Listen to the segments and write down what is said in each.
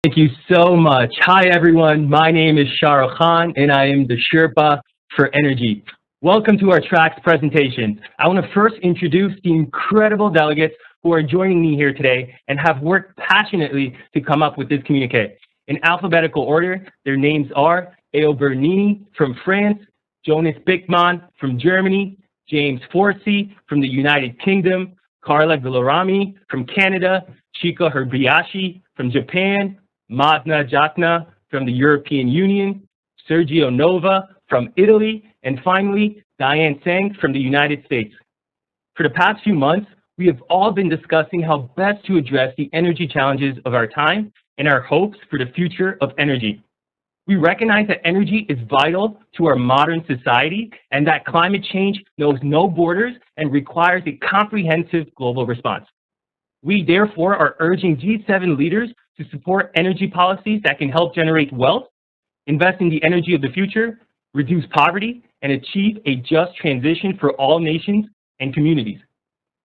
Thank you so much. Hi, everyone. My name is Shah Khan, and I am the Sherpa for Energy. Welcome to our tracks presentation. I want to first introduce the incredible delegates who are joining me here today and have worked passionately to come up with this communique. In alphabetical order, their names are Eo Bernini from France, Jonas Bickman from Germany, James Forsey from the United Kingdom, Carla Villarami from Canada, Chika Herbiashi from Japan, Madna Jatna from the European Union, Sergio Nova from Italy, and finally, Diane Sang from the United States. For the past few months, we have all been discussing how best to address the energy challenges of our time and our hopes for the future of energy. We recognize that energy is vital to our modern society and that climate change knows no borders and requires a comprehensive global response. We therefore are urging G7 leaders to support energy policies that can help generate wealth, invest in the energy of the future, reduce poverty, and achieve a just transition for all nations and communities.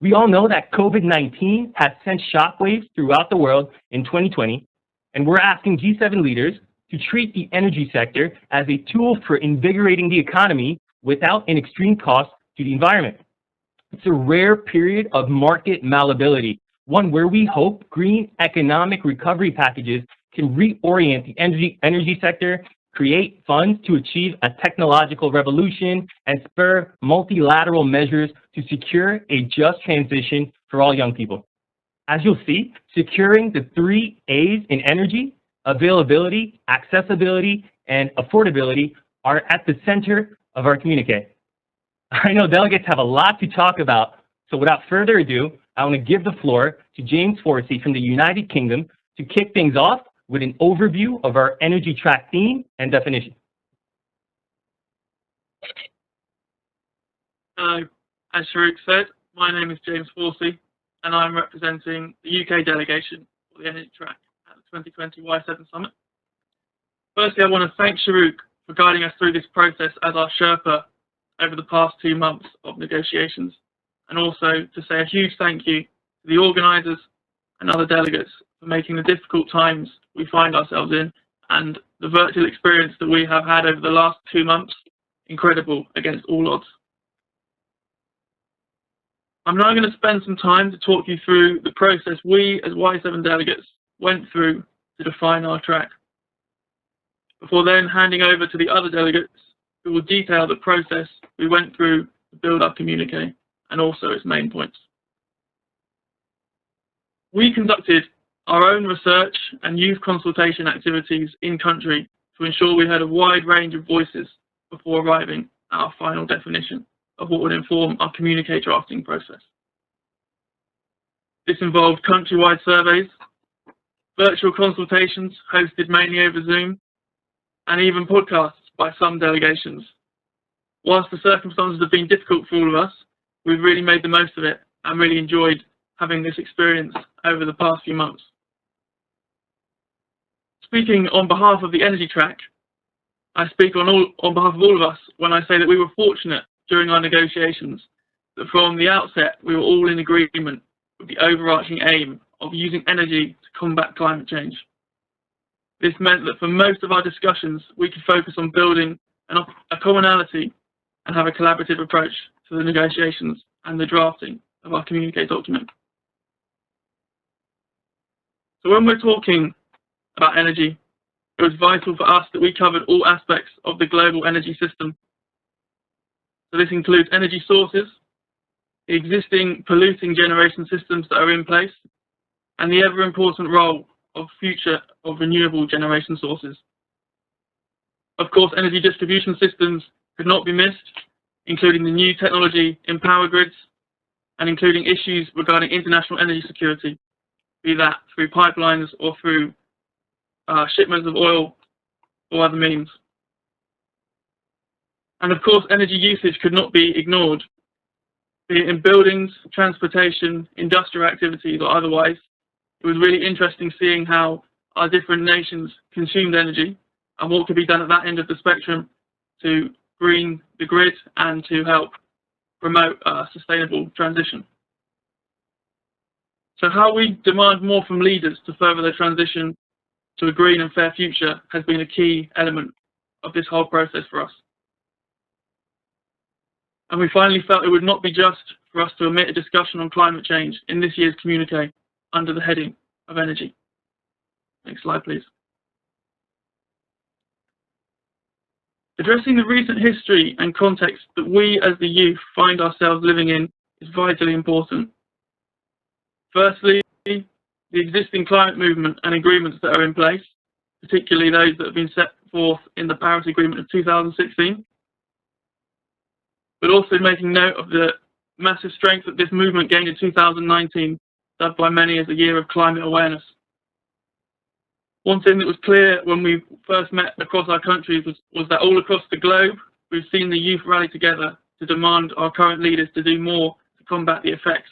We all know that COVID-19 has sent shockwaves throughout the world in 2020, and we're asking G7 leaders to treat the energy sector as a tool for invigorating the economy without an extreme cost to the environment. It's a rare period of market malleability, one where we hope green economic recovery packages can reorient the energy sector, create funds to achieve a technological revolution, and spur multilateral measures to secure a just transition for all young people. As you'll see, securing the 3 A's in energy, availability, accessibility, and affordability are at the center of our communique. I know delegates have a lot to talk about, so without further ado, I want to give the floor to James Forsey from the United Kingdom to kick things off with an overview of our energy track theme and definition. Hello, as Sharuk said, my name is James Forsey, and I'm representing the UK delegation for the energy track at the 2020 Y7 Summit. Firstly, I want to thank Sharuk for guiding us through this process as our Sherpa over the past 2 months of negotiations, and also to say a huge thank you to the organisers and other delegates for making the difficult times we find ourselves in and the virtual experience that we have had over the last 2 months incredible against all odds. I'm now going to spend some time to talk you through the process we as Y7 delegates went through to define our track, before then handing over to the other delegates who will detail the process we went through to build our communique and also its main points. We conducted our own research and youth consultation activities in country to ensure we had a wide range of voices before arriving at our final definition of what would inform our communique drafting process. This involved countrywide surveys, virtual consultations hosted mainly over Zoom, and even podcasts by some delegations. Whilst the circumstances have been difficult for all of us, we've really made the most of it and really enjoyed having this experience over the past few months. Speaking on behalf of the energy track, I speak on behalf of all of us when I say that we were fortunate during our negotiations that from the outset we were all in agreement with the overarching aim of using energy to combat climate change. This meant that for most of our discussions we could focus on building a commonality and have a collaborative approach to the negotiations and the drafting of our communique document. So when we're talking about energy, it was vital for us that we covered all aspects of the global energy system. So this includes energy sources, the existing polluting generation systems that are in place, and the ever important role of future of renewable generation sources. Of course, energy distribution systems could not be missed, including the new technology in power grids, and including issues regarding international energy security, be that through pipelines or through shipments of oil or other means. And of course, energy usage could not be ignored, be it in buildings, transportation, industrial activities or otherwise. It was really interesting seeing how our different nations consumed energy and what could be done at that end of the spectrum to green the grid and to help promote a sustainable transition. So how we demand more from leaders to further the transition to a green and fair future has been a key element of this whole process for us. And we finally felt it would not be just for us to omit a discussion on climate change in this year's communique under the heading of energy. Next slide, please. Addressing the recent history and context that we as the youth find ourselves living in is vitally important. Firstly, the existing climate movement and agreements that are in place, particularly those that have been set forth in the Paris Agreement of 2016, but also making note of the massive strength that this movement gained in 2019, dubbed by many as the year of climate awareness. One thing that was clear when we first met across our countries was that all across the globe, we've seen the youth rally together to demand our current leaders to do more to combat the effects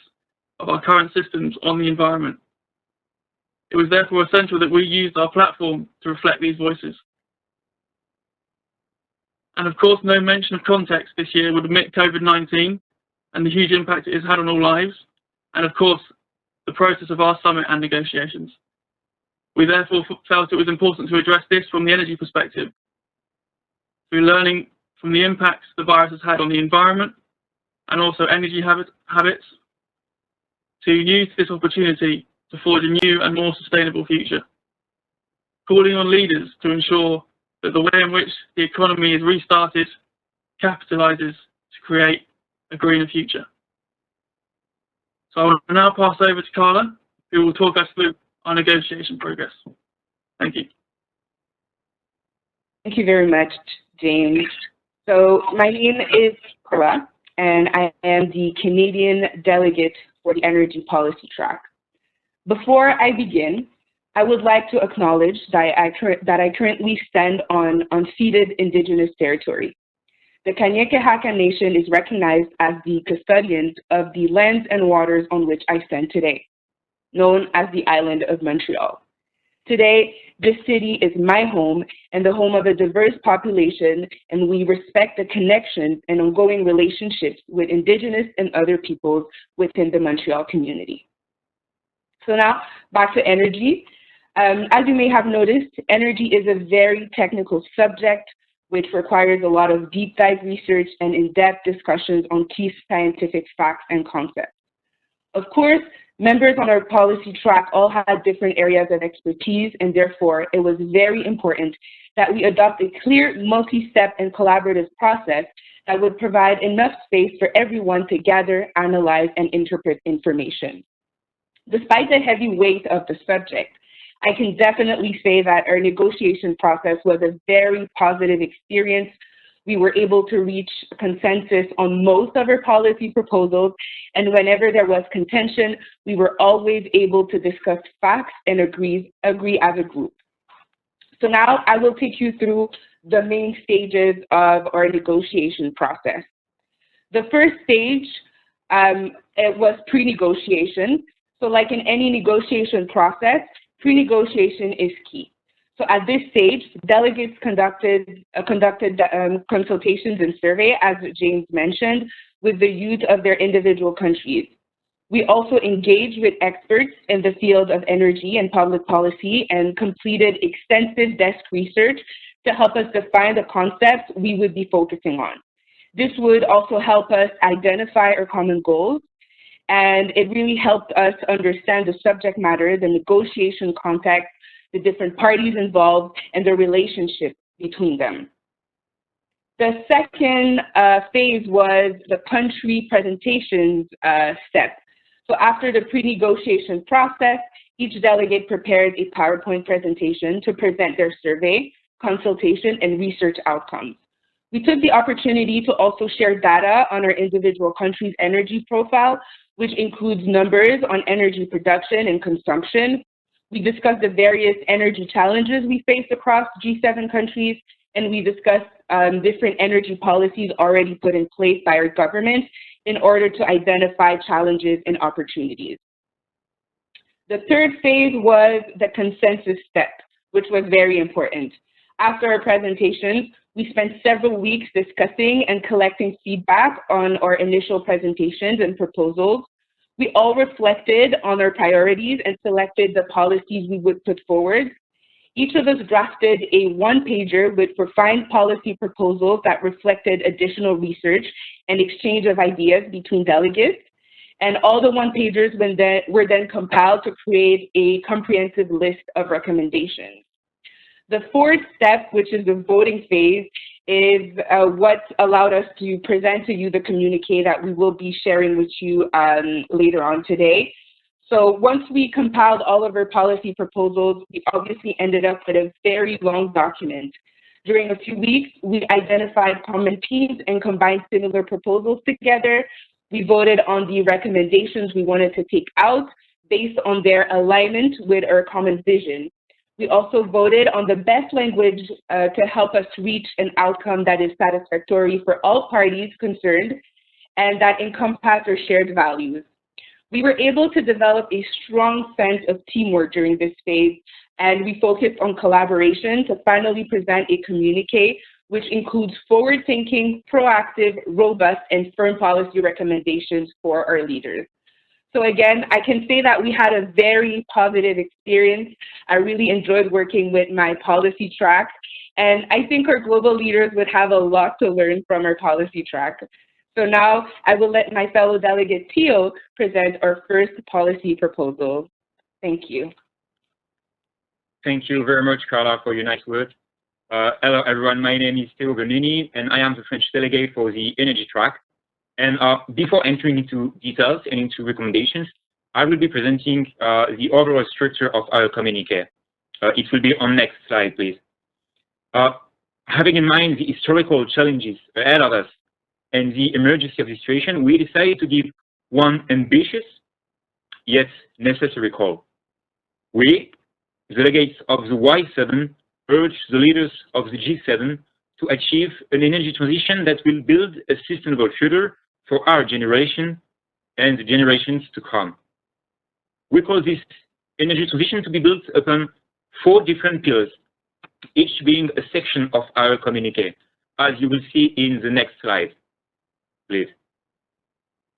of our current systems on the environment. It was therefore essential that we used our platform to reflect these voices. And of course, no mention of context this year would omit COVID-19 and the huge impact it has had on all lives, and of course, the process of our summit and negotiations. We therefore felt it was important to address this from the energy perspective, through learning from the impacts the virus has had on the environment and also energy habits, to use this opportunity to forge a new and more sustainable future, calling on leaders to ensure that the way in which the economy is restarted capitalizes to create a greener future. So I will now pass over to Carla, who will talk us through our negotiation progress. Thank you. Thank you very much, James. So my name is Carla, and I am the Canadian delegate for the energy policy track. Before I begin, I would like to acknowledge that I currently stand on unceded Indigenous territory. The Kanien'kehá:ka Nation is recognized as the custodians of the lands and waters on which I stand today, known as the island of Montreal. Today, this city is my home and the home of a diverse population, and we respect the connections and ongoing relationships with Indigenous and other peoples within the Montreal community. So now, back to energy. As you may have noticed, energy is a very technical subject which requires a lot of deep dive research and in-depth discussions on key scientific facts and concepts. Of course, members on our policy track all had different areas of expertise, and therefore it was very important that we adopt a clear, multi-step and collaborative process that would provide enough space for everyone to gather, analyze, and interpret information. Despite the heavy weight of the subject, I can definitely say that our negotiation process was a very positive experience. We were able to reach consensus on most of our policy proposals, and whenever there was contention, we were always able to discuss facts and agree as a group. So now I will take you through the main stages of our negotiation process. The first stage, it was pre-negotiation. So like in any negotiation process, pre-negotiation is key. So at this stage, delegates conducted consultations and survey, as James mentioned, with the youth of their individual countries. We also engaged with experts in the field of energy and public policy and completed extensive desk research to help us define the concepts we would be focusing on. This would also help us identify our common goals, and it really helped us understand the subject matter, the negotiation context, the different parties involved, and the relationship between them. The second phase was the country presentations step. So after the pre-negotiation process, each delegate prepared a PowerPoint presentation to present their survey, consultation, and research outcomes. We took the opportunity to also share data on our individual country's energy profile, which includes numbers on energy production and consumption. We discussed the various energy challenges we face across G7 countries, and we discussed different energy policies already put in place by our government in order to identify challenges and opportunities. The third phase was the consensus step, which was very important. After our presentations, we spent several weeks discussing and collecting feedback on our initial presentations and proposals. We all reflected on our priorities and selected the policies we would put forward. Each of us drafted a one-pager with refined policy proposals that reflected additional research and exchange of ideas between delegates. And all the one-pagers were then compiled to create a comprehensive list of recommendations. The fourth step, which is the voting phase, is what allowed us to present to you the communique that we will be sharing with you later on today. So once we compiled all of our policy proposals, we obviously ended up with a very long document. During a few weeks, we identified common themes and combined similar proposals together. We voted on the recommendations we wanted to take out based on their alignment with our common vision. We also voted on the best language to help us reach an outcome that is satisfactory for all parties concerned and that encompass our shared values. We were able to develop a strong sense of teamwork during this phase, and we focused on collaboration to finally present a communique which includes forward-thinking, proactive, robust, and firm policy recommendations for our leaders. So again, I can say that we had a very positive experience. I really enjoyed working with my policy track, and I think our global leaders would have a lot to learn from our policy track. So now I will let my fellow delegate Theo present our first policy proposal. Thank you. Thank you very much, Carla, for your nice words. Hello, everyone. My name is Theo Bernini, and I am the French delegate for the energy track. And before entering into details and into recommendations, I will be presenting the overall structure of our communique. It will be on next slide, please. Having in mind the historical challenges ahead of us and the emergency of the situation, we decided to give one ambitious yet necessary call. We, delegates of the Y7, urge the leaders of the G7 to achieve an energy transition that will build a sustainable future for our generation and the generations to come. We call this energy transition to be built upon 4 different pillars, each being a section of our communique, as you will see in the next slide, please.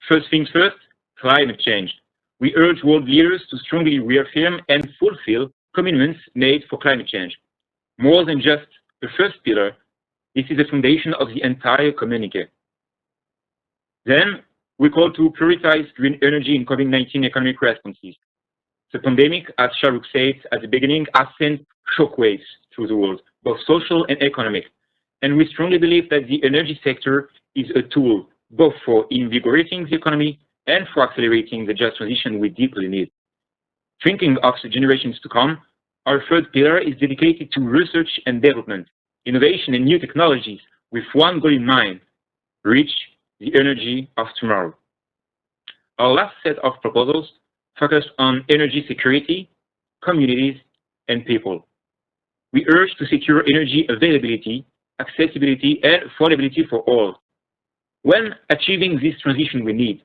First things first, climate change. We urge world leaders to strongly reaffirm and fulfill commitments made for climate change. More than just the first pillar, this is the foundation of the entire communique. Then, we call to prioritize green energy in COVID-19 economic responses. The pandemic, as Shahrukh said at the beginning, has sent shockwaves through the world, both social and economic. And we strongly believe that the energy sector is a tool both for invigorating the economy and for accelerating the just transition we deeply need. Thinking of the generations to come, our third pillar is dedicated to research and development, innovation and new technologies with one goal in mind: reach the energy of tomorrow. Our last set of proposals focus on energy security, communities, and people. We urge to secure energy availability, accessibility, and affordability for all. When achieving this transition we need,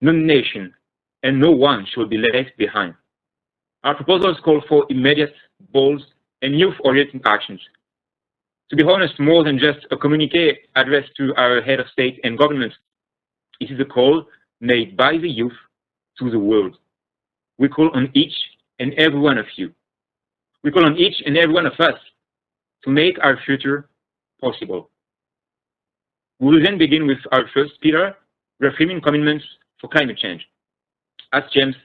no nation and no one should be left behind. Our proposals call for immediate, bold, and youth-oriented actions. To be honest, more than just a communique addressed to our head of state and government, it is a call made by the youth to the world. We call on each and every one of you. We call on each and every one of us to make our future possible. We will then begin with our first pillar, reaffirming commitments for climate change. As James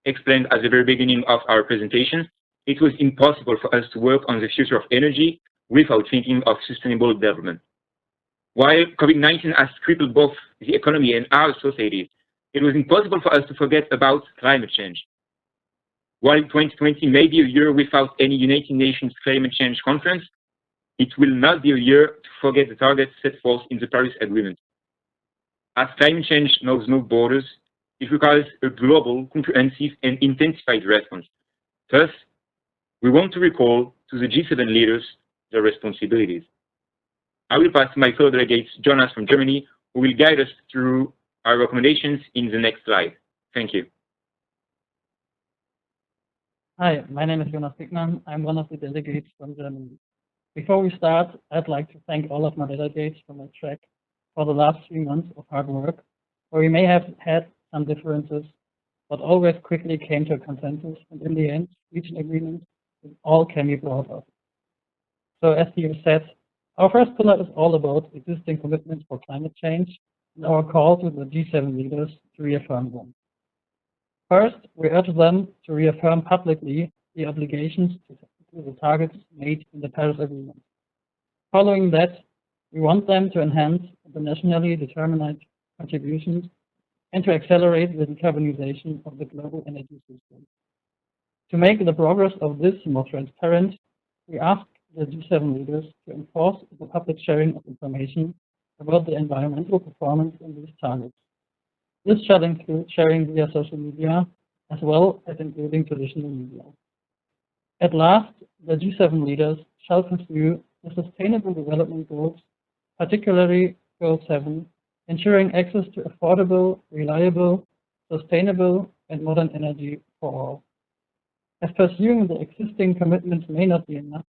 explained at the very beginning of our presentation, it was impossible for us to work on the future of energy without thinking of sustainable development. While COVID-19 has crippled both the economy and our societies, it was impossible for us to forget about climate change. While 2020 may be a year without any United Nations Climate Change Conference, it will not be a year to forget the targets set forth in the Paris Agreement. As climate change knows no borders, it requires a global, comprehensive, and intensified response. Thus, we want to recall to the G7 leaders their responsibilities. I will pass to my fellow delegates, Jonas from Germany, who will guide us through our recommendations in the next slide. Thank you. Hi, my name is Jonas Dickmann. I'm one of the delegates from Germany. Before we start, I'd like to thank all of my delegates from my track for the last 3 months of hard work, where we may have had some differences, but always quickly came to a consensus and in the end reached an agreement we all can be proud of. So as you said, our first pillar is all about existing commitments for climate change and our call to the G7 leaders to reaffirm them. First, we urge them to reaffirm publicly the obligations to the targets made in the Paris Agreement. Following that, we want them to enhance internationally determined contributions and to accelerate the decarbonization of the global energy system. To make the progress of this more transparent, we ask the G7 leaders to enforce the public sharing of information about the environmental performance in these targets. This shall include sharing via social media, as well as including traditional media. At last, the G7 leaders shall pursue the Sustainable Development Goals, particularly Goal 7, ensuring access to affordable, reliable, sustainable, and modern energy for all. As pursuing the existing commitments may not be enough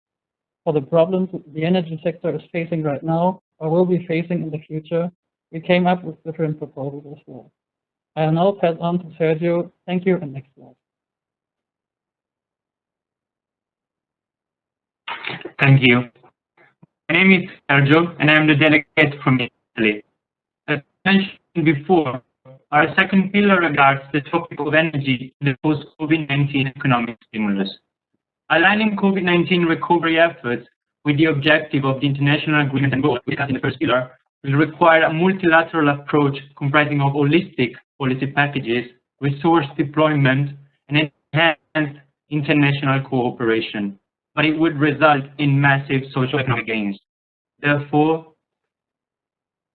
for the problems the energy sector is facing right now or will be facing in the future, we came up with different proposals as well. I will now pass on to Sergio. Thank you, and next slide. Thank you. My name is Sergio, and I am the delegate from Italy. As mentioned before, our second pillar regards the topic of energy in the post-COVID-19 economic stimulus. Aligning COVID-19 recovery efforts with the objective of the international agreement and goals discussed in the first pillar will require a multilateral approach comprising of holistic policy packages, resource deployment, and enhanced international cooperation. But it would result in massive socio-economic gains. Therefore,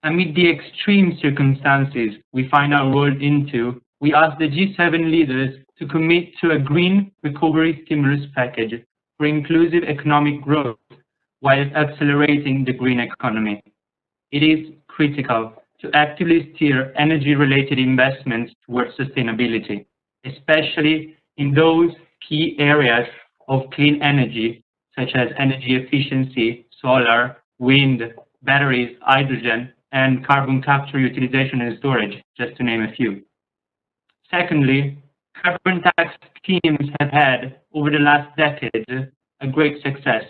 amid the extreme circumstances we find our world into, we ask the G7 leaders to commit to a green recovery stimulus package for inclusive economic growth while accelerating the green economy. It is critical to actively steer energy-related investments towards sustainability, especially in those key areas of clean energy, such as energy efficiency, solar, wind, batteries, hydrogen, and carbon capture, utilization, and storage, just to name a few. Secondly, carbon tax schemes have had, over the last decade, a great success.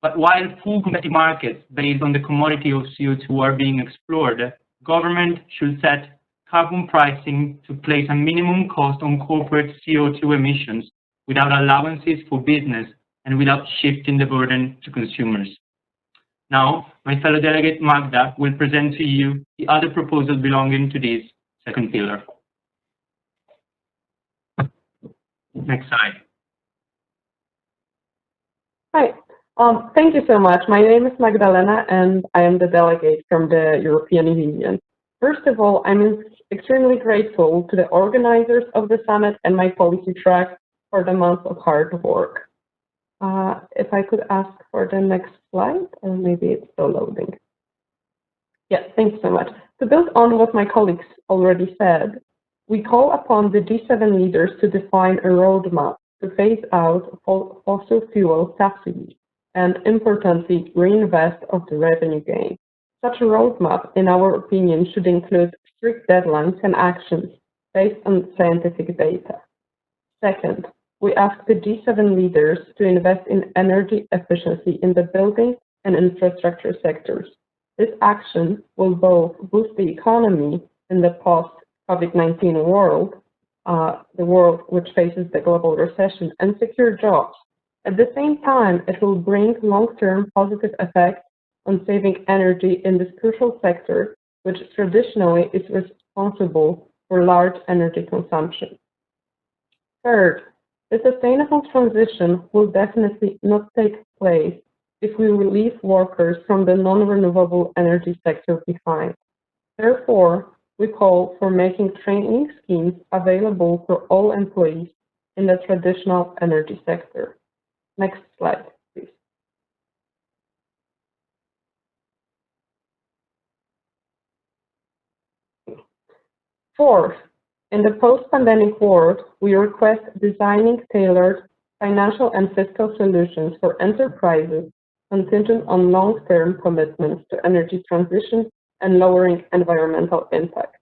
But while full competitive markets based on the commodity of CO2 are being explored, government should set carbon pricing to place a minimum cost on corporate CO2 emissions without allowances for business and without shifting the burden to consumers. Now, my fellow delegate Magda will present to you the other proposals belonging to this second pillar. Next slide. Hi. Thank you so much. My name is Magdalena, and I am the delegate from the European Union. First of all, I'm extremely grateful to the organizers of the summit and my policy track for the month of hard work. If I could ask for the next slide, or maybe it's still loading. Yes, thanks so much. To build on what my colleagues already said, we call upon the G7 leaders to define a roadmap to phase out fossil fuel subsidies and, importantly, reinvest of the revenue gain. Such a roadmap, in our opinion, should include strict deadlines and actions based on scientific data. Second, we ask the G7 leaders to invest in energy efficiency in the building and infrastructure sectors. This action will both boost the economy in the post-COVID-19 world, the world which faces the global recession, and secure jobs. At the same time, it will bring long-term positive effects on saving energy in this crucial sector, which traditionally is responsible for large energy consumption. Third, the sustainable transition will definitely not take place if we relieve workers from the non-renewable energy sector behind. Therefore, we call for making training schemes available for all employees in the traditional energy sector. Next slide, please. Fourth, in the post-pandemic world, we request designing tailored financial and fiscal solutions for enterprises contingent on long-term commitments to energy transition and lowering environmental impact.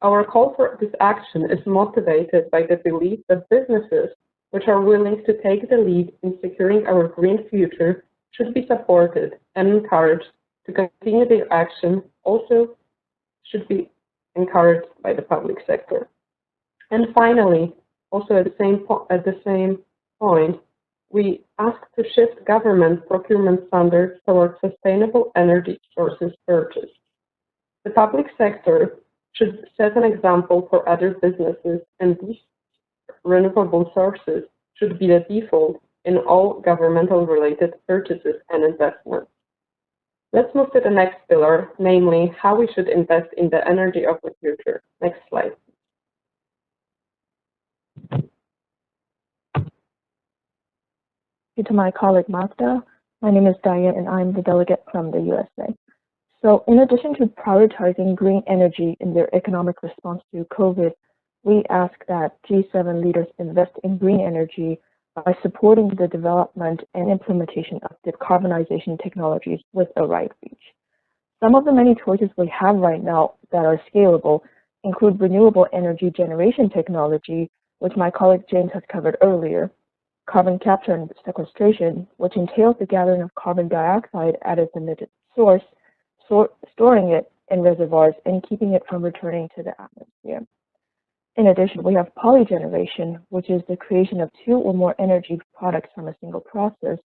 Our call for this action is motivated by the belief that businesses which are willing to take the lead in securing our green future, should be supported and encouraged to continue their action, also should be encouraged by the public sector. And finally, also at the same point, we ask to shift government procurement standards towards sustainable energy sources purchase. The public sector should set an example for other businesses, and these renewable sources should be the default in all governmental related purchases and investments. Let's move to the next pillar, namely how we should invest in the energy of the future. Next slide. To my colleague Magda, my name is Diane and I'm the delegate from the USA. So in addition to prioritizing green energy in their economic response to COVID, we ask that G7 leaders invest in green energy by supporting the development and implementation of decarbonization technologies with a right reach. Some of the many choices we have right now that are scalable include renewable energy generation technology, which my colleague James has covered earlier, carbon capture and sequestration, which entails the gathering of carbon dioxide at its emitted source, storing it in reservoirs and keeping it from returning to the atmosphere. In addition, we have polygeneration, which is the creation of two or more energy products from a single process.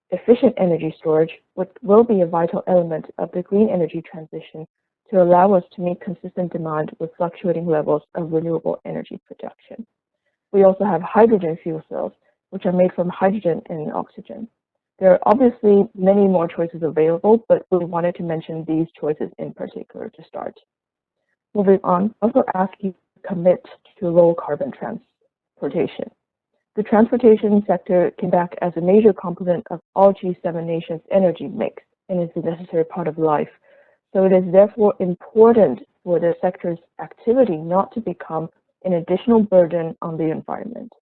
Efficient energy storage, which will be a vital element of the green energy transition to allow us to meet consistent demand with fluctuating levels of renewable energy production. We also have hydrogen fuel cells, which are made from hydrogen and oxygen. There are obviously many more choices available, but we wanted to mention these choices in particular to start. Moving on, also ask you to commit to low carbon transportation. The transportation sector came back as a major component of all G7 nations' energy mix and is a necessary part of life. So it is therefore important for the sector's activity not to become an additional burden on the environment.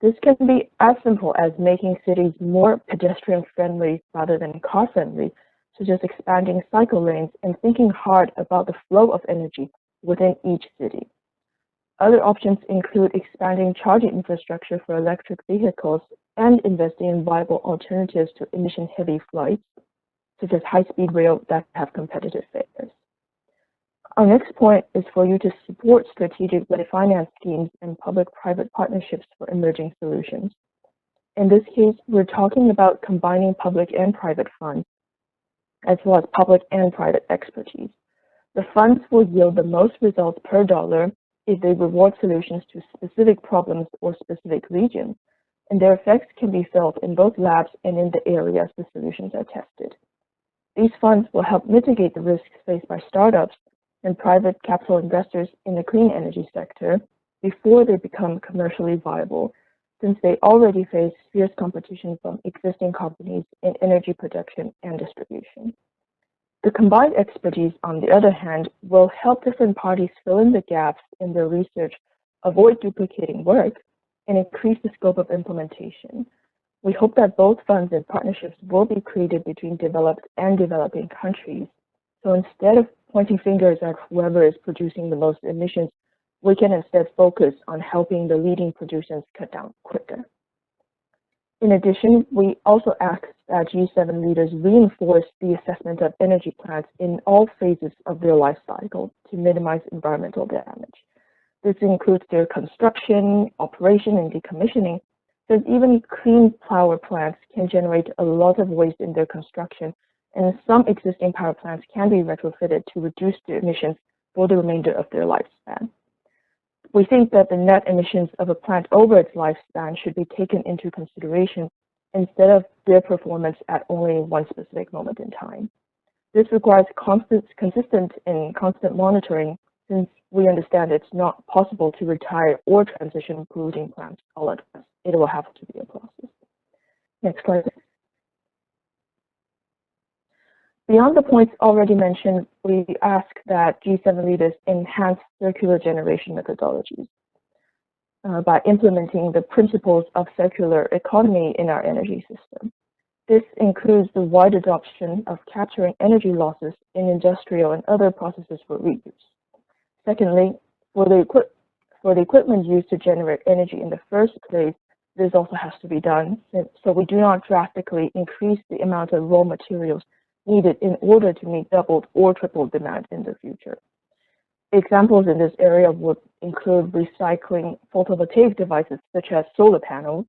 This can be as simple as making cities more pedestrian-friendly rather than car-friendly, such as expanding cycle lanes and thinking hard about the flow of energy within each city. Other options include expanding charging infrastructure for electric vehicles and investing in viable alternatives to emission-heavy flights, such as high-speed rail that have competitive fares. Our next point is for you to support strategic finance schemes and public-private partnerships for emerging solutions. In this case, we're talking about combining public and private funds, as well as public and private expertise. The funds will yield the most results per dollar if they reward solutions to specific problems or specific regions, and their effects can be felt in both labs and in the areas the solutions are tested. These funds will help mitigate the risks faced by startups and private capital investors in the clean energy sector before they become commercially viable, since they already face fierce competition from existing companies in energy production and distribution. The combined expertise, on the other hand, will help different parties fill in the gaps in their research, avoid duplicating work, and increase the scope of implementation. We hope that both funds and partnerships will be created between developed and developing countries. So instead of pointing fingers at whoever is producing the most emissions, we can instead focus on helping the leading producers cut down quicker. In addition, we also ask that G7 leaders reinforce the assessment of energy plants in all phases of their life cycle to minimize environmental damage. This includes their construction, operation, and decommissioning, since even clean power plants can generate a lot of waste in their construction, and some existing power plants can be retrofitted to reduce the emissions for the remainder of their lifespan. We think that the net emissions of a plant over its lifespan should be taken into consideration instead of their performance at only one specific moment in time. This requires consistent and constant monitoring, since we understand it's not possible to retire or transition polluting plants all at once. It will have to be a process. Next slide. Beyond the points already mentioned, we ask that G7 leaders enhance circular generation methodologies by implementing the principles of circular economy in our energy system. This includes the wide adoption of capturing energy losses in industrial and other processes for reuse. Secondly, for the equipment used to generate energy in the first place, this also has to be done, so we do not drastically increase the amount of raw materials needed in order to meet doubled or tripled demand in the future. Examples in this area would include recycling photovoltaic devices such as solar panels,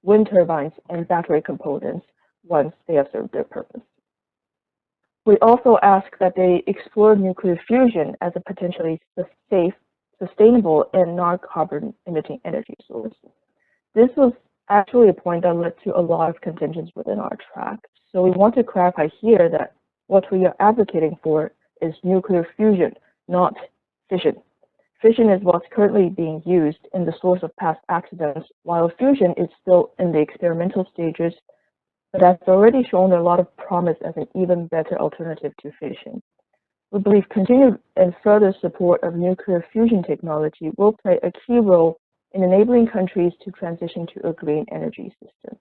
wind turbines, and battery components once they have served their purpose. We also ask that they explore nuclear fusion as a potentially safe, sustainable, and non-carbon emitting energy source. This was actually a point that led to a lot of contentions within our track. So we want to clarify here that what we are advocating for is nuclear fusion, not fission. Fission is what's currently being used in the source of past accidents, while fusion is still in the experimental stages, but has already shown a lot of promise as an even better alternative to fission. We believe continued and further support of nuclear fusion technology will play a key role in enabling countries to transition to a green energy system.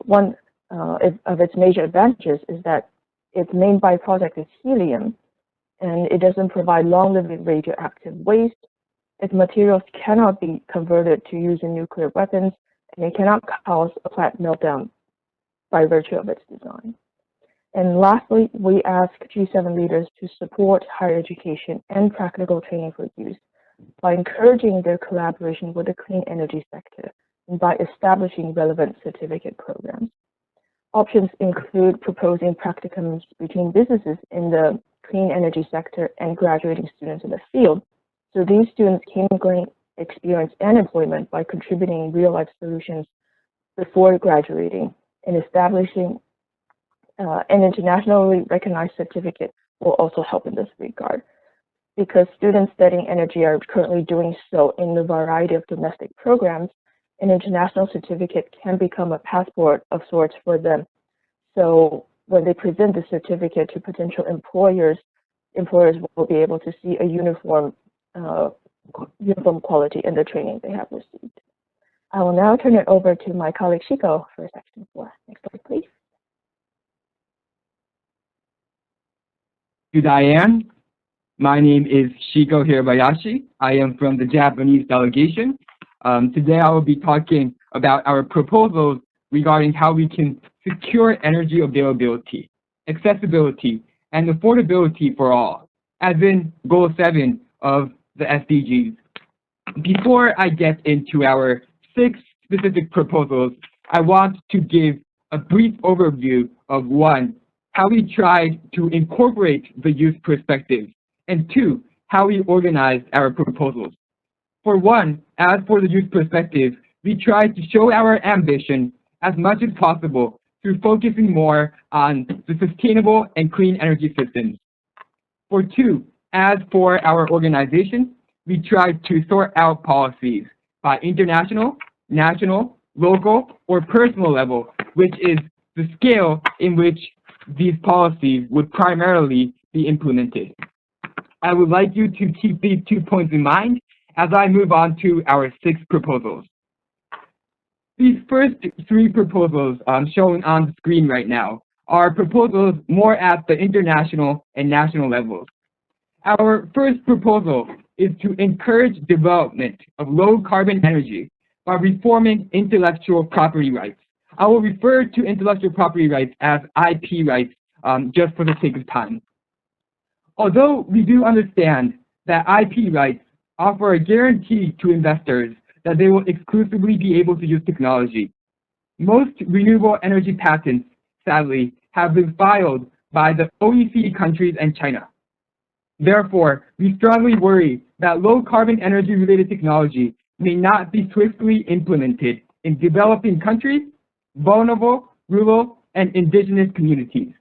One of its major advantages is that its main byproduct is helium, and it doesn't provide long-living radioactive waste. Its materials cannot be converted to use in nuclear weapons, and it cannot cause a plant meltdown by virtue of its design. And lastly, we ask G7 leaders to support higher education and practical training for youth by encouraging their collaboration with the clean energy sector and by establishing relevant certificate programs. Options include proposing practicums between businesses in the clean energy sector and graduating students in the field, so these students can gain experience and employment by contributing real-life solutions before graduating, and establishing an internationally recognized certificate will also help in this regard, because students studying energy are currently doing so in a variety of domestic programs. An international certificate can become a passport of sorts for them. So when they present the certificate to potential employers will be able to see a uniform quality in the training they have received. I will now turn it over to my colleague Shiko for section 4. Next slide, please. To Diane, my name is Shiko Hirabayashi. I am from the Japanese delegation. Today I will be talking about our proposals regarding how we can secure energy availability, accessibility, and affordability for all, as in Goal 7 of the SDGs. Before I get into our 6 specific proposals, I want to give a brief overview of 1, how we tried to incorporate the youth perspective, and 2, how we organized our proposals. For 1, as for the youth perspective, we tried to show our ambition as much as possible through focusing more on the sustainable and clean energy systems. For 2, as for our organization, we tried to sort out policies by international, national, local, or personal level, which is the scale in which these policies would primarily be implemented. I would like you to keep these 2 points in mind as I move on to our 6 proposals. These first 3 proposals shown on the screen right now are proposals more at the international and national levels. Our first proposal is to encourage development of low-carbon energy by reforming intellectual property rights. I will refer to intellectual property rights as IP rights just for the sake of time. Although we do understand that IP rights offer a guarantee to investors that they will exclusively be able to use technology, most renewable energy patents, sadly, have been filed by the OECD countries and China. Therefore, we strongly worry that low-carbon energy-related technology may not be swiftly implemented in developing countries, vulnerable, rural, and indigenous communities.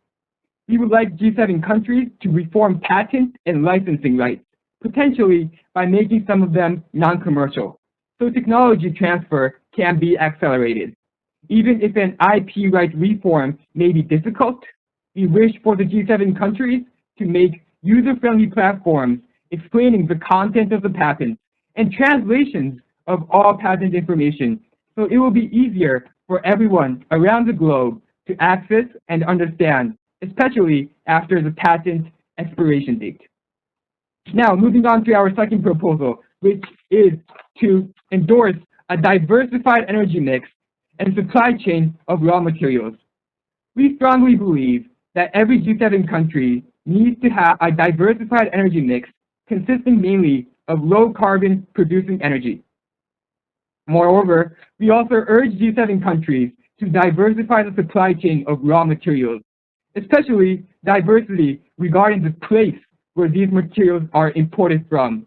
We would like G7 countries to reform patent and licensing rights, potentially by making some of them non-commercial, so technology transfer can be accelerated. Even if an IP right reform may be difficult, we wish for the G7 countries to make user-friendly platforms explaining the content of the patent and translations of all patent information, so it will be easier for everyone around the globe to access and understand, especially after the patent expiration date. Now, moving on to our second proposal, which is to endorse a diversified energy mix and supply chain of raw materials. We strongly believe that every G7 country needs to have a diversified energy mix consisting mainly of low-carbon producing energy. Moreover, we also urge G7 countries to diversify the supply chain of raw materials, especially diversity regarding the place where these materials are imported from.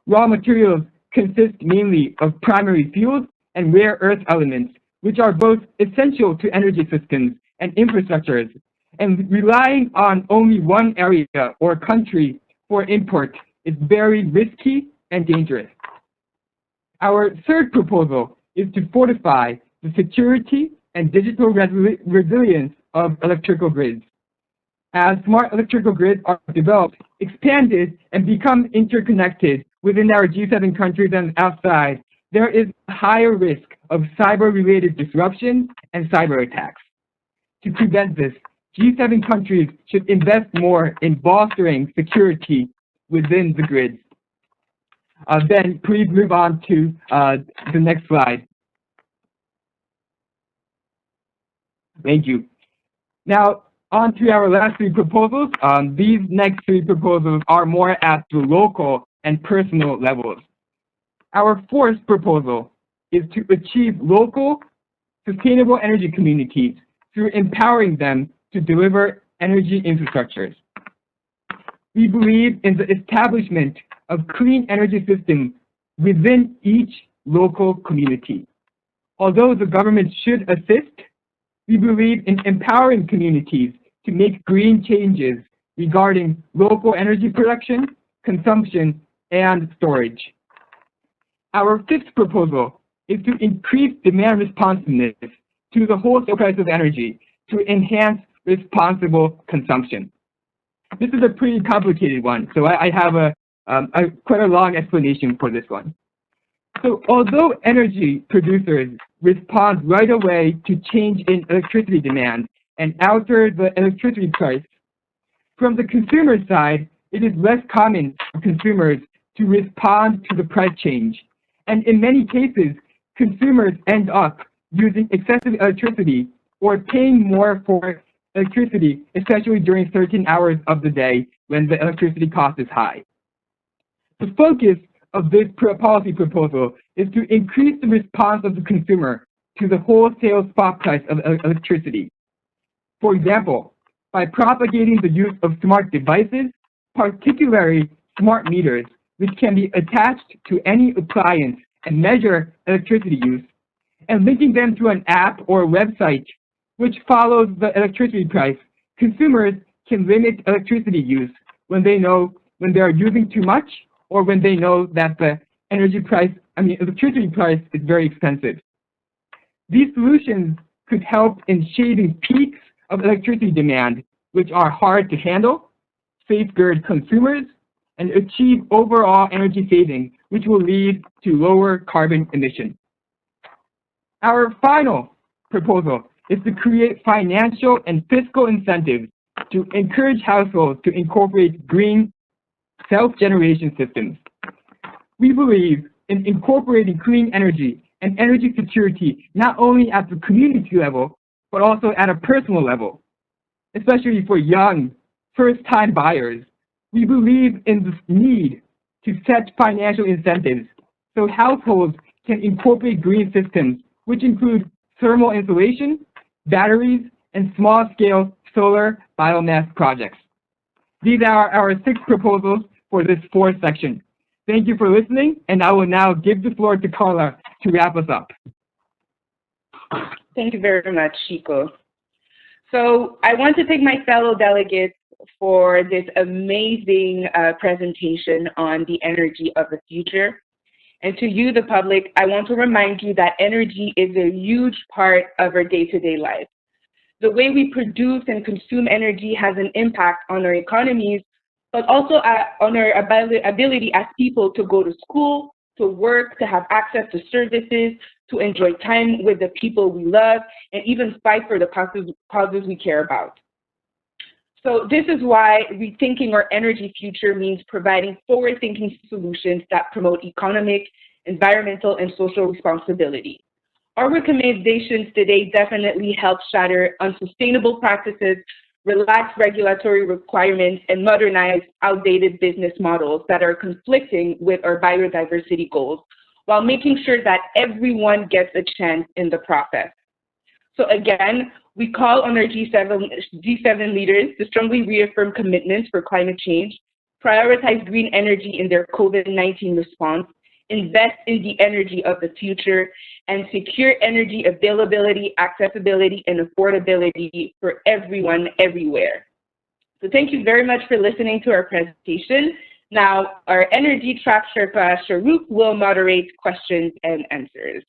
Raw materials consist mainly of primary fuels and rare earth elements, which are both essential to energy systems and infrastructures, and relying on only one area or country for import is very risky and dangerous. Our third proposal is to fortify the security and digital resilience of electrical grids. As smart electrical grids are developed, expanded, and become interconnected within our G7 countries and outside, there is a higher risk of cyber-related disruption and cyber attacks. To prevent this, G7 countries should invest more in bolstering security within the grids. Then please move on to the next slide. Thank you. Now, on to our last three proposals. These next three proposals are more at the local and personal levels. Our fourth proposal is to achieve local sustainable energy communities through empowering them to deliver energy infrastructures. We believe in the establishment of clean energy systems within each local community. Although the government should assist, we believe in empowering communities to make green changes regarding local energy production, consumption, and storage. Our fifth proposal is to increase demand responsiveness to the wholesale price of energy to enhance responsible consumption. This is a pretty complicated one, so I have quite a long explanation for this one. So although energy producers respond right away to change in electricity demand and alter the electricity price, from the consumer side, it is less common for consumers to respond to the price change. And in many cases, consumers end up using excessive electricity or paying more for electricity, especially during certain hours of the day when the electricity cost is high. The focus of this policy proposal is to increase the response of the consumer to the wholesale spot price of electricity. For example, by propagating the use of smart devices, particularly smart meters, which can be attached to any appliance and measure electricity use, and linking them to an app or website which follows the electricity price, consumers can limit electricity use when they are using too much or when they know that the electricity price is very expensive. These solutions could help in shading peaks of electricity demand, which are hard to handle, safeguard consumers, and achieve overall energy saving, which will lead to lower carbon emissions. Our final proposal is to create financial and fiscal incentives to encourage households to incorporate green self-generation systems. We believe in incorporating clean energy and energy security not only at the community level, but also at a personal level, especially for young, first-time buyers. We believe in the need to set financial incentives so households can incorporate green systems, which include thermal insulation, batteries, and small-scale solar biomass projects. These are our 6 proposals for this 4th section. Thank you for listening, and I will now give the floor to Carla to wrap us up. Thank you very much, Chico. So I want to thank my fellow delegates for this amazing presentation on the energy of the future. And to you, the public, I want to remind you that energy is a huge part of our day-to-day life. The way we produce and consume energy has an impact on our economies, but also on our ability as people to go to school, to work, to have access to services, to enjoy time with the people we love, and even fight for the causes we care about. So this is why rethinking our energy future means providing forward-thinking solutions that promote economic environmental and social responsibility. Our recommendations today definitely help shatter unsustainable practices, relax regulatory requirements, and modernize outdated business models that are conflicting with our biodiversity goals, while making sure that everyone gets a chance in the process. So again, we call on our G7 leaders to strongly reaffirm commitments for climate change, prioritize green energy in their COVID-19 response, invest in the energy of the future, and secure energy availability, accessibility, and affordability for everyone, everywhere. So thank you very much for listening to our presentation. Now, our Energy Track Sherpa, Sharouk, will moderate questions and answers.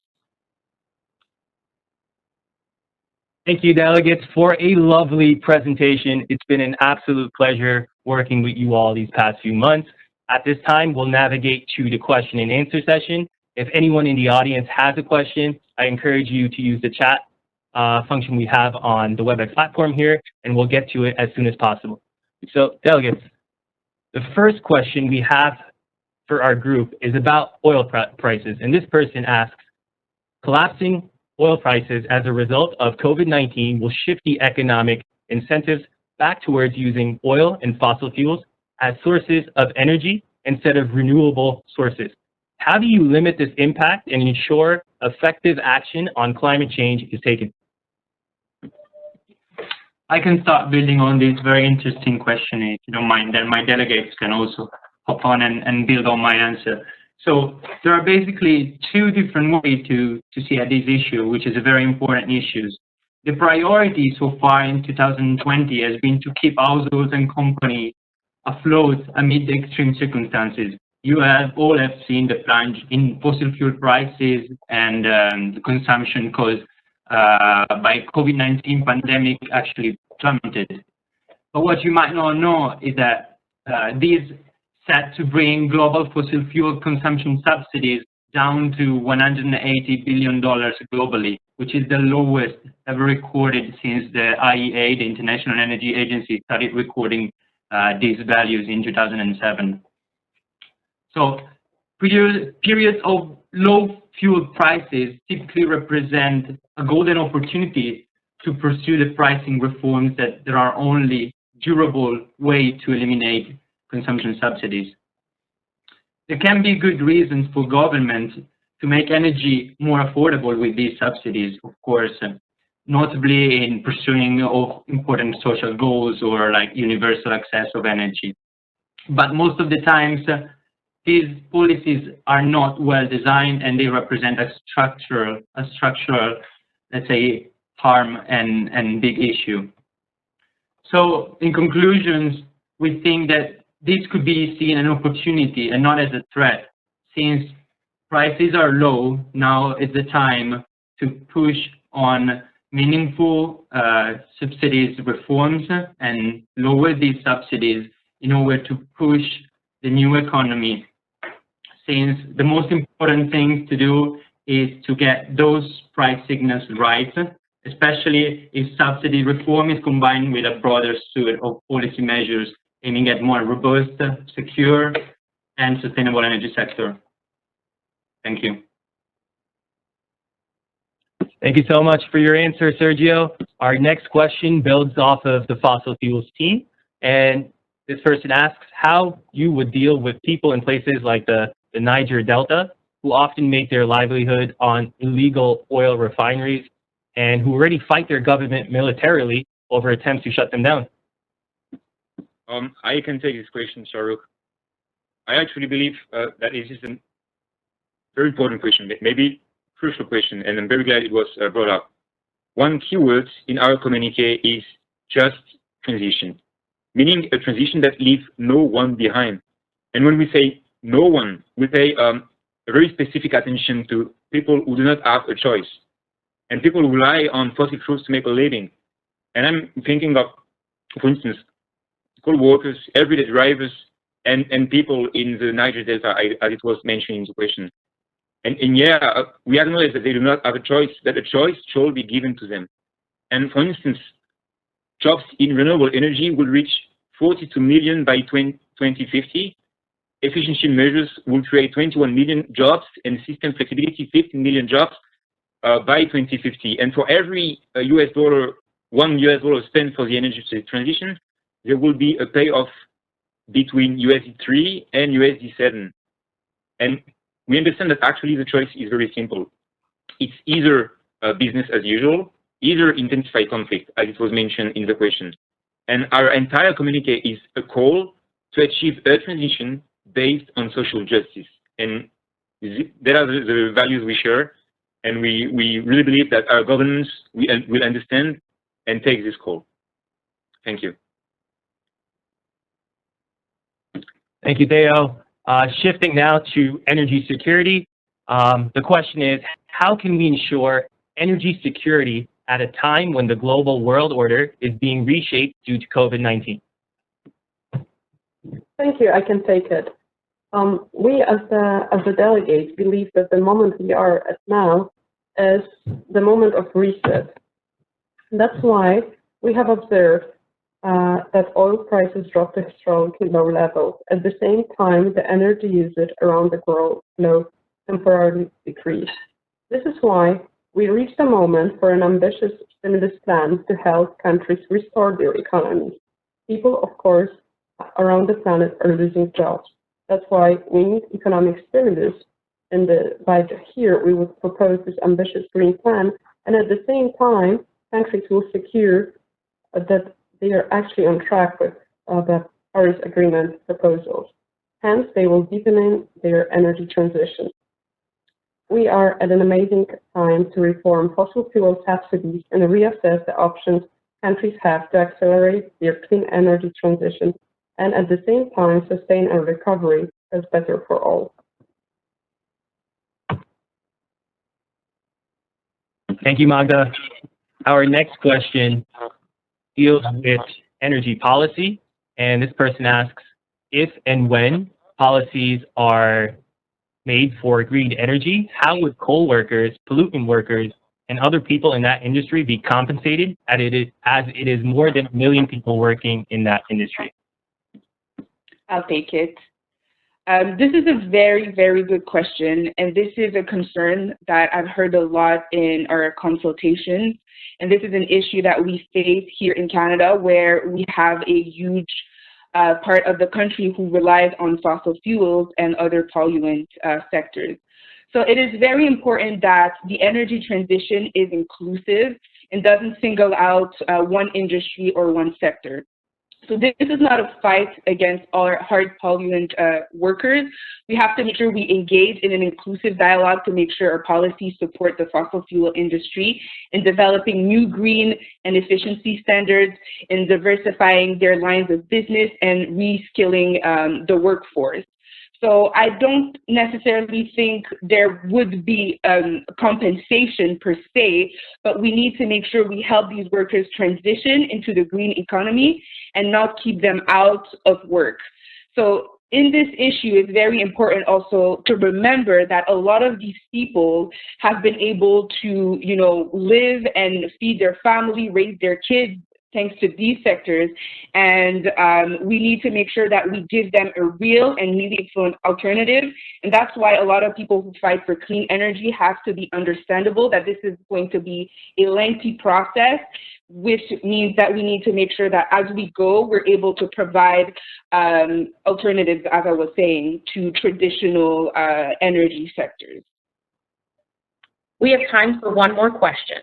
Thank you, delegates, for a lovely presentation. It's been an absolute pleasure working with you all these past few months. At this time, we'll navigate to the question and answer session. If anyone in the audience has a question, I encourage you to use the chat function we have on the WebEx platform here, and we'll get to it as soon as possible. So, delegates, the first question we have for our group is about oil prices, and this person asks, collapsing oil prices as a result of COVID-19 will shift the economic incentives back towards using oil and fossil fuels as sources of energy instead of renewable sources. How do you limit this impact and ensure effective action on climate change is taken? I can start building on this very interesting question, if you don't mind, then my delegates can also hop on and build on my answer. So there are basically two different ways to see at this issue, which is a very important issue. The priority so far in 2020 has been to keep households and companies afloat amid the extreme circumstances. You all have seen the plunge in fossil fuel prices and the consumption caused by COVID-19 pandemic actually plummeted. But what you might not know is that this set to bring global fossil fuel consumption subsidies down to $180 billion globally, which is the lowest ever recorded since the IEA, the International Energy Agency, started recording these values in 2007. So periods of low fuel prices typically represent a golden opportunity to pursue the pricing reforms that there are only durable way to eliminate consumption subsidies. There can be good reasons for governments to make energy more affordable with these subsidies, of course, notably in pursuing of important social goals or like universal access of energy. But most of the times, these policies are not well designed and they represent a structural, let's say, harm and big issue. So in conclusions, we think that this could be seen as an opportunity and not as a threat. Since prices are low, now is the time to push on meaningful subsidies reforms and lower these subsidies in order to push the new economy. Since the most important thing to do is to get those price signals right, especially if subsidy reform is combined with a broader suite of policy measures aiming at more robust, secure, and sustainable energy sector. Thank you. Thank you so much for your answer, Sergio. Our next question builds off of the fossil fuels team, and this person asks how you would deal with people in places like the Niger Delta who often make their livelihood on illegal oil refineries and who already fight their government militarily over attempts to shut them down. I can take this question, Sharouk. I actually believe that this is a very important question, maybe crucial question, and I'm very glad it was brought up. One keyword in our communique is just transition, meaning a transition that leaves no one behind. And when we say no one, we pay a very specific attention to people who do not have a choice and people who rely on fossil fuels to make a living. And I'm thinking of, for instance, coal workers, everyday drivers, and people in the Niger Delta, as it was mentioned in the question. And yeah, we acknowledge that they do not have a choice, that a choice should be given to them. And for instance, jobs in renewable energy will reach 42 million by 2050, efficiency measures will create 21 million jobs and system flexibility 15 million jobs by 2050. And for every US dollar, $1 spent for the energy transition, there will be a payoff between USD3 and USD7. And we understand that actually the choice is very simple. It's either business as usual, either intensify conflict, as it was mentioned in the question. And our entire communique is a call to achieve a transition based on social justice. And that are the values we share. And we really believe that our governments will understand and take this call. Thank you. Thank you, Theo. Shifting now to energy security. The question is, how can we ensure energy security at a time when the global world order is being reshaped due to COVID-19? Thank you. I can take it. We as the delegates believe that the moment we are at now is the moment of reset. That's why we have observed that oil prices dropped to historically low levels. At the same time, the energy usage around the globe temporarily decreased. This is why we reached a moment for an ambitious stimulus plan to help countries restore their economies. People, of course, around the planet are losing jobs. That's why we need economic stimulus. In the budget here, we would propose this ambitious green plan, and at the same time, countries will secure that they are actually on track with the Paris Agreement proposals. Hence, they will deepen their energy transition. We are at an amazing time to reform fossil fuel subsidies and reassess the options countries have to accelerate their clean energy transition and at the same time sustain a recovery that's better for all. Thank you, Magda. Our next question deals with energy policy, and this person asks, if and when policies are made for green energy, how would coal workers, pollutant workers, and other people in that industry be compensated as it is more than 1 million people working in that industry? I'll take it. This is a very, very good question, and this is a concern that I've heard a lot in our consultations, and this is an issue that we face here in Canada, where we have a huge part of the country who relies on fossil fuels and other pollutant sectors. So it is very important that the energy transition is inclusive and doesn't single out one industry or one sector. So this is not a fight against our hard pollutant workers. We have to make sure we engage in an inclusive dialogue to make sure our policies support the fossil fuel industry in developing new green and efficiency standards, in diversifying their lines of business, and reskilling the workforce. So I don't necessarily think there would be compensation per se, but we need to make sure we help these workers transition into the green economy and not keep them out of work. So in this issue, it's very important also to remember that a lot of these people have been able to, live and feed their family, raise their kids, thanks to these sectors, and we need to make sure that we give them a real and meaningful alternative, and that's why a lot of people who fight for clean energy have to be understandable that this is going to be a lengthy process, which means that we need to make sure that as we go, we're able to provide alternatives, as I was saying, to traditional energy sectors. We have time for one more question.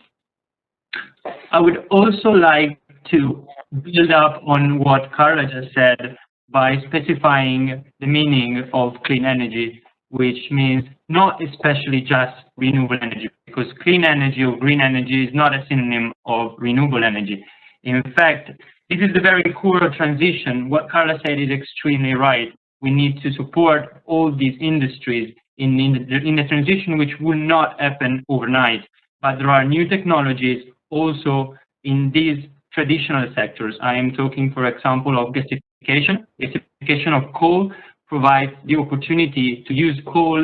I would also like to build up on what Carla just said by specifying the meaning of clean energy, which means not especially just renewable energy, because clean energy or green energy is not a synonym of renewable energy. In fact, this is the very core of transition. What Carla said is extremely right. We need to support all these industries in the transition, which will not happen overnight. But there are new technologies also in these traditional sectors. I am talking, for example, of gasification. Gasification of coal provides the opportunity to use coal,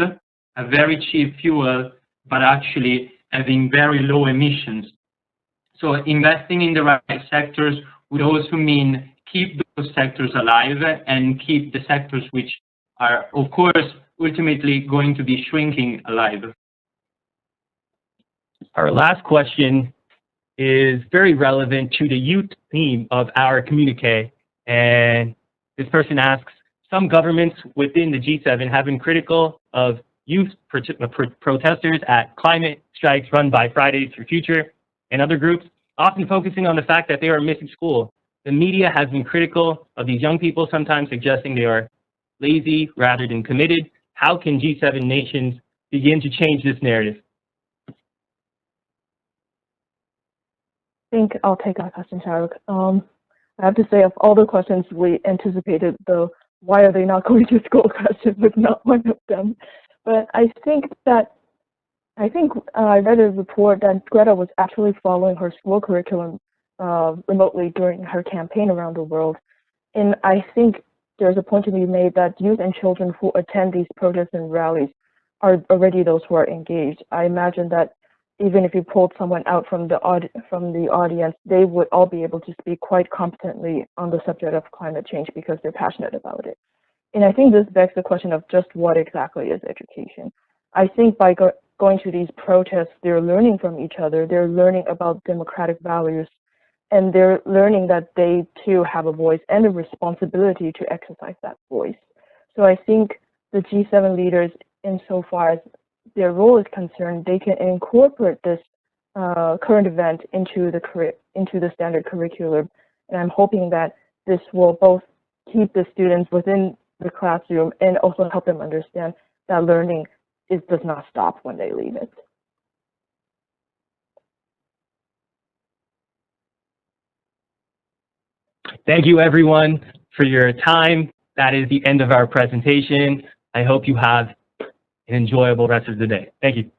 a very cheap fuel, but actually having very low emissions. So investing in the right sectors would also mean keep those sectors alive and keep the sectors which are, of course, ultimately going to be shrinking alive. Our last question is very relevant to the youth theme of our communique. And this person asks, some governments within the G7 have been critical of youth protesters at climate strikes run by Fridays for Future and other groups, often focusing on the fact that they are missing school. The media has been critical of these young people, sometimes suggesting they are lazy rather than committed. How can G7 nations begin to change this narrative? I think I'll take that question, Shahrukh. I have to say, of all the questions we anticipated, the why are they not going to school question was not one of them. But I think I read a report that Greta was actually following her school curriculum remotely during her campaign around the world. And I think there's a point to be made that youth and children who attend these protests and rallies are already those who are engaged. I imagine that even if you pulled someone out from the audience, they would all be able to speak quite competently on the subject of climate change because they're passionate about it. And I think this begs the question of just what exactly is education. I think by going to these protests, they're learning from each other, they're learning about democratic values, and they're learning that they too have a voice and a responsibility to exercise that voice. So I think the G7 leaders, insofar as their role is concerned, they can incorporate this current event into the standard curriculum. And I'm hoping that this will both keep the students within the classroom and also help them understand that learning does not stop when they leave it. Thank you, everyone, for your time. That is the end of our presentation. I hope you have an enjoyable rest of the day. Thank you.